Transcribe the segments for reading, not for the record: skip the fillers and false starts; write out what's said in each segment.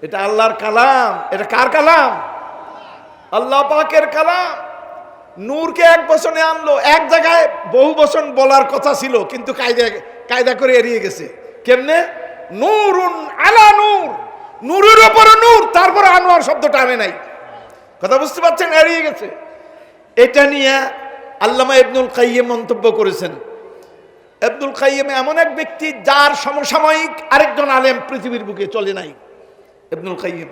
এটা আল্লাহর কালাম। এটা কার কালাম? আল্লাহ পাকের কালাম। নূরকে এক বচনে আনলো, এক জায়গায় বহু বচন বলার কথা ছিল, কিন্তু কায়দা করে এড়িয়ে গেছে। কেমনে? নূরুন আলা নূর, নূরের উপরে নূর, তারপরে আনোয়ার শব্দটা আনে নাই। কথা বুঝতে পারছেন? এড়িয়ে গেছে। এটা নিয়ে আল্লামা ইবনুল কাইয়্যিম মন্তব্য করেছেন। ইবনুল কাইয়্যিম এমন এক ব্যক্তি যার সমসাময়িক আরেকজন আলেম পৃথিবীর বুকে চলে নাই, ইবনুল কাইয়্যিম।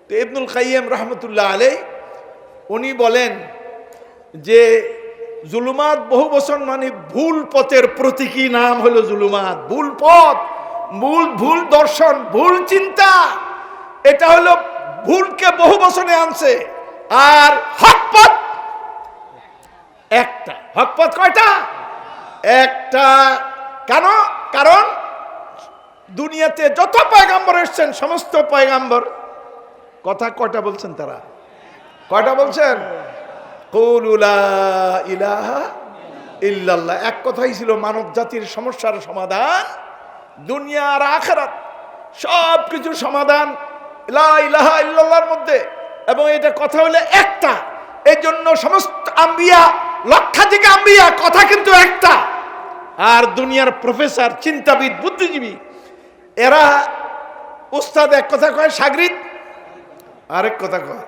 তো ইবনুল কাইয়্যিম রহমতুল্লাহ আলাইহি উনি বলেন যে জুলুমাত বহু বচন মানে ভুল পথের প্রতীকী নাম হলো জুলুমাত। ভুল পথ, ভুল দর্শন, ভুল চিন্তা, এটা হলো ভুলকে বহু বচনে আনছে। আর হক পথ একটা। হক পথ কয়টা? একটা। কেন? কারণ দুনিয়াতে যত পয়গাম্বর এসছেন সমস্ত পয়গাম্বর কথা কয়টা বলছেন? তারা কয়টা বলছেন? কুলু লা ইলাহা ইল্লাল্লাহ। এক কথাই ছিল মানব জাতির সমস্যার সমাধান, দুনিয়া আর আখিরাত সব কিছু সমাধান লা ইলাহা ইল্লাল্লাহর মধ্যে। এবং এটা কথা হলো একটা। এই জন্য সমস্ত আম্বিয়া, লক্ষাধিক আম্বিয়া, কথা কিন্তু একটা। আর দুনিয়ার প্রফেসর, চিন্তাবিদ, বুদ্ধিজীবী, এরা উস্তাদ এক কথা কয়, শাগরিদ আরেক কথা কয়।